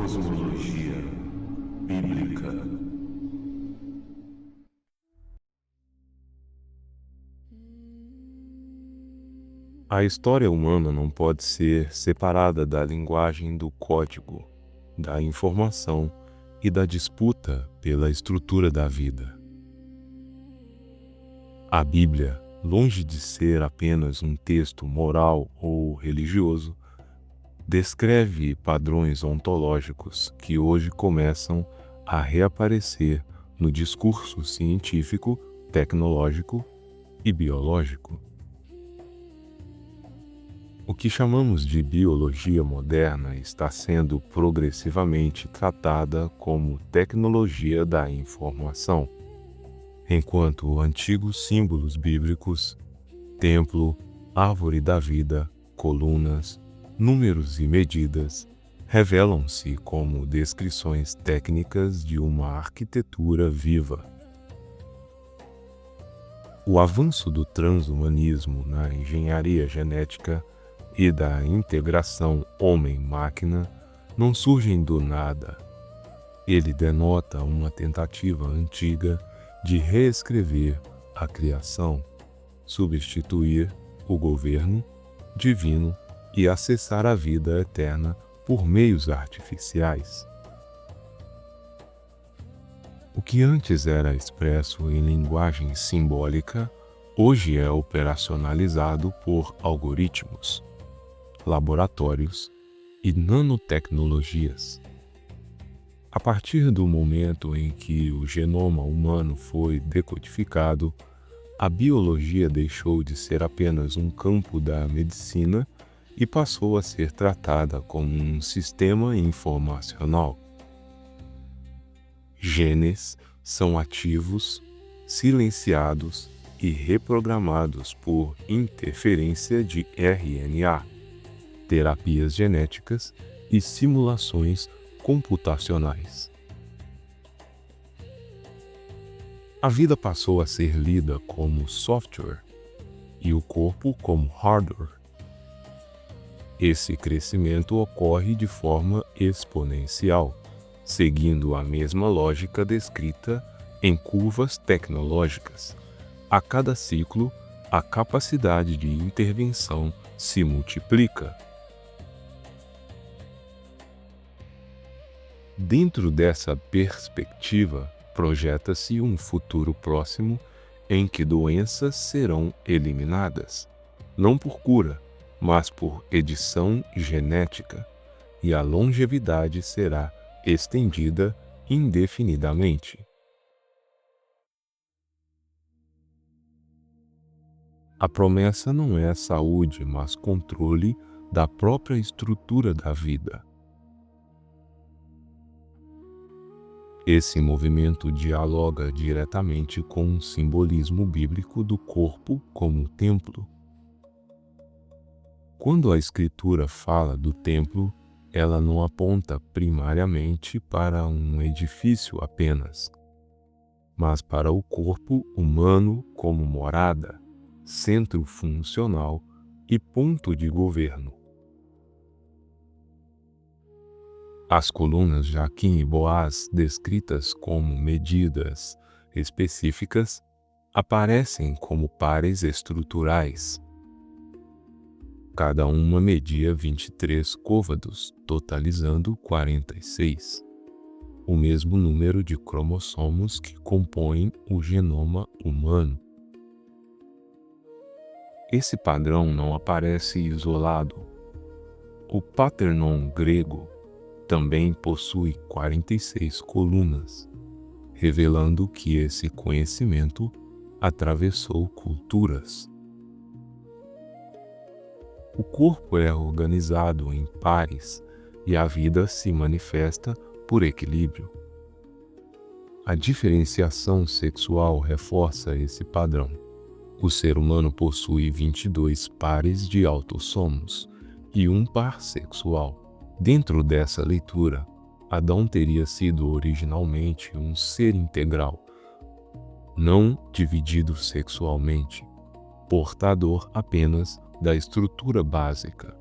Cosmologia Bíblica. A história humana não pode ser separada da linguagem do código, da informação e da disputa pela estrutura da vida. A Bíblia, longe de ser apenas um texto moral ou religioso, descreve padrões ontológicos que hoje começam a reaparecer no discurso científico, tecnológico e biológico. O que chamamos de biologia moderna está sendo progressivamente tratada como tecnologia da informação, enquanto antigos símbolos bíblicos, templo, árvore da vida, colunas, números e medidas, revelam-se como descrições técnicas de uma arquitetura viva. O avanço do transhumanismo na engenharia genética e da integração homem-máquina não surgem do nada. Ele denota uma tentativa antiga de reescrever a criação, substituir o governo divino e acessar a vida eterna por meios artificiais. O que antes era expresso em linguagem simbólica, hoje é operacionalizado por algoritmos, laboratórios e nanotecnologias. A partir do momento em que o genoma humano foi decodificado, a biologia deixou de ser apenas um campo da medicina e passou a ser tratada como um sistema informacional. Genes são ativos, silenciados e reprogramados por interferência de RNA, terapias genéticas e simulações computacionais. A vida passou a ser lida como software e o corpo como hardware. Esse crescimento ocorre de forma exponencial, seguindo a mesma lógica descrita em curvas tecnológicas. A cada ciclo, a capacidade de intervenção se multiplica. Dentro dessa perspectiva, projeta-se um futuro próximo em que doenças serão eliminadas, não por cura, mas por edição genética, e a longevidade será estendida indefinidamente. A promessa não é saúde, mas controle da própria estrutura da vida. Esse movimento dialoga diretamente com o simbolismo bíblico do corpo como templo. Quando a Escritura fala do templo, ela não aponta primariamente para um edifício apenas, mas para o corpo humano como morada, centro funcional e ponto de governo. As colunas Jaquim e Boaz, descritas como medidas específicas, aparecem como pares estruturais. Cada uma media 23 côvados, totalizando 46, o mesmo número de cromossomos que compõem o genoma humano. Esse padrão não aparece isolado. O Parthenon grego também possui 46 colunas, revelando que esse conhecimento atravessou culturas. O corpo é organizado em pares e a vida se manifesta por equilíbrio. A diferenciação sexual reforça esse padrão. O ser humano possui 22 pares de autossomos e um par sexual. Dentro dessa leitura, Adão teria sido originalmente um ser integral, não dividido sexualmente, portador apenas da estrutura básica.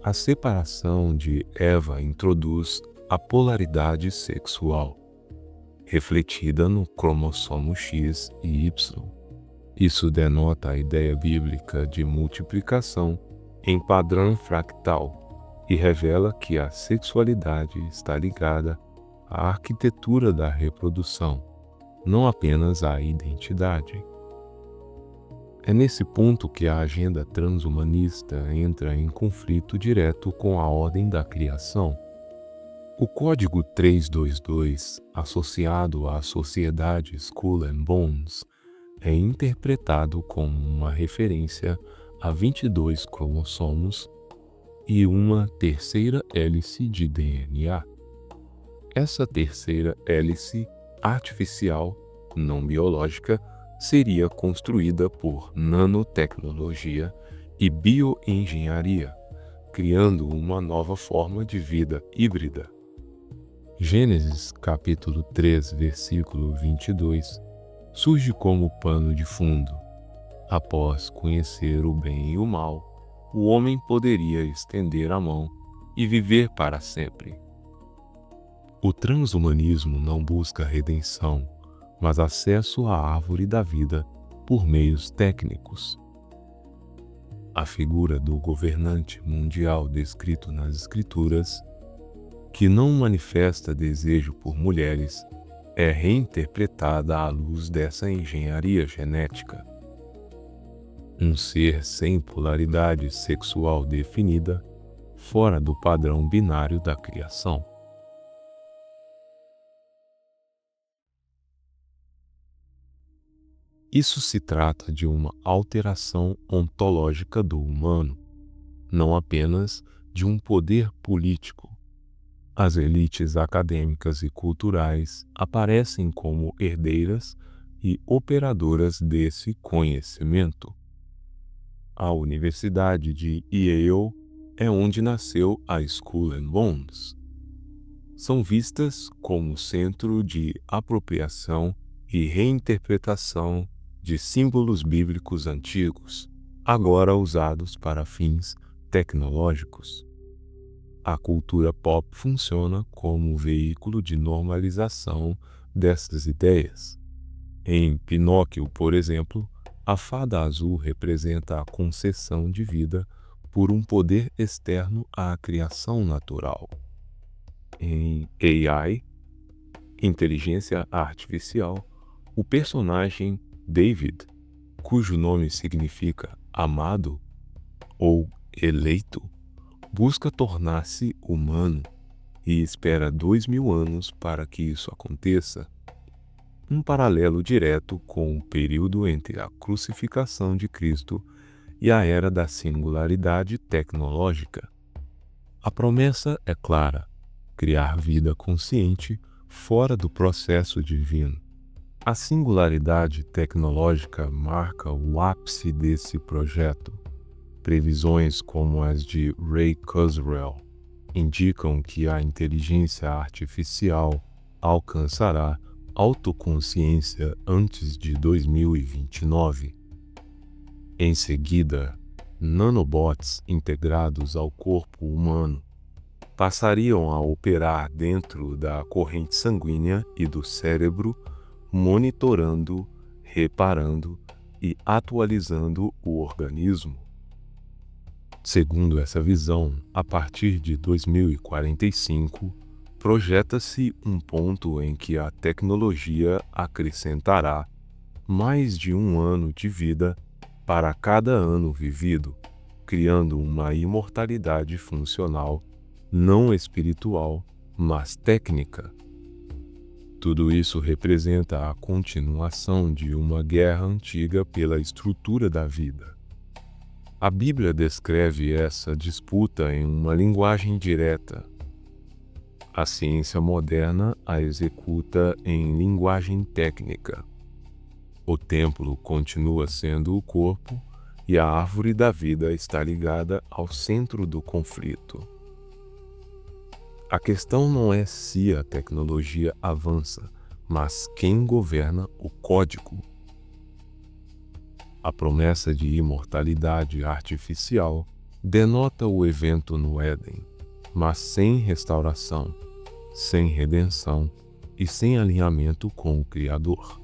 A separação de Eva introduz a polaridade sexual, refletida no cromossomo X e Y. Isso denota a ideia bíblica de multiplicação em padrão fractal e revela que a sexualidade está ligada à arquitetura da reprodução, não apenas à identidade. É nesse ponto que a agenda transhumanista entra em conflito direto com a ordem da criação. O Código 322, associado à Sociedade Skull and Bones, é interpretado como uma referência a 22 cromossomos e uma terceira hélice de DNA. Essa terceira hélice artificial, não biológica, seria construída por nanotecnologia e bioengenharia, criando uma nova forma de vida híbrida. Gênesis capítulo 3, versículo 22, surge como pano de fundo. Após conhecer o bem e o mal, o homem poderia estender a mão e viver para sempre. O transhumanismo não busca redenção, mas acesso à árvore da vida por meios técnicos. A figura do governante mundial descrito nas Escrituras, que não manifesta desejo por mulheres, é reinterpretada à luz dessa engenharia genética. Um ser sem polaridade sexual definida, fora do padrão binário da criação. Isso se trata de uma alteração ontológica do humano, não apenas de um poder político. As elites acadêmicas e culturais aparecem como herdeiras e operadoras desse conhecimento. A Universidade de Yale é onde nasceu a Skull and Bones. São vistas como centro de apropriação e reinterpretação de símbolos bíblicos antigos, agora usados para fins tecnológicos. A cultura pop funciona como veículo de normalização dessas ideias. Em Pinóquio, por exemplo, a fada azul representa a concessão de vida por um poder externo à criação natural. Em AI, inteligência artificial, o personagem David, cujo nome significa amado ou eleito, busca tornar-se humano e espera 2000 anos para que isso aconteça. Um paralelo direto com o período entre a crucificação de Cristo e a era da singularidade tecnológica. A promessa é clara: criar vida consciente fora do processo divino. A singularidade tecnológica marca o ápice desse projeto. Previsões como as de Ray Kurzweil indicam que a inteligência artificial alcançará autoconsciência antes de 2029. Em seguida, nanobots integrados ao corpo humano passariam a operar dentro da corrente sanguínea e do cérebro, monitorando, reparando e atualizando o organismo. Segundo essa visão, a partir de 2045, projeta-se um ponto em que a tecnologia acrescentará mais de um ano de vida para cada ano vivido, criando uma imortalidade funcional, não espiritual, mas técnica. Tudo isso representa a continuação de uma guerra antiga pela estrutura da vida. A Bíblia descreve essa disputa em uma linguagem direta. A ciência moderna a executa em linguagem técnica. O templo continua sendo o corpo e a árvore da vida está ligada ao centro do conflito. A questão não é se a tecnologia avança, mas quem governa o código. A promessa de imortalidade artificial denota o evento no Éden, mas sem restauração, sem redenção e sem alinhamento com o Criador.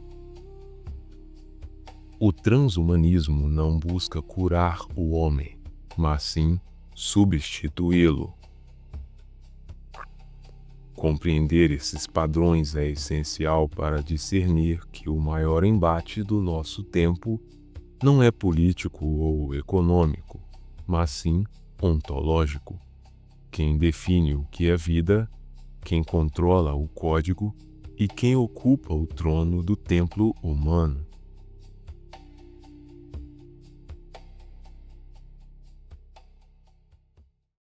O transhumanismo não busca curar o homem, mas sim substituí-lo. Compreender esses padrões é essencial para discernir que o maior embate do nosso tempo não é político ou econômico, mas sim ontológico. Quem define o que é vida, quem controla o código e quem ocupa o trono do templo humano.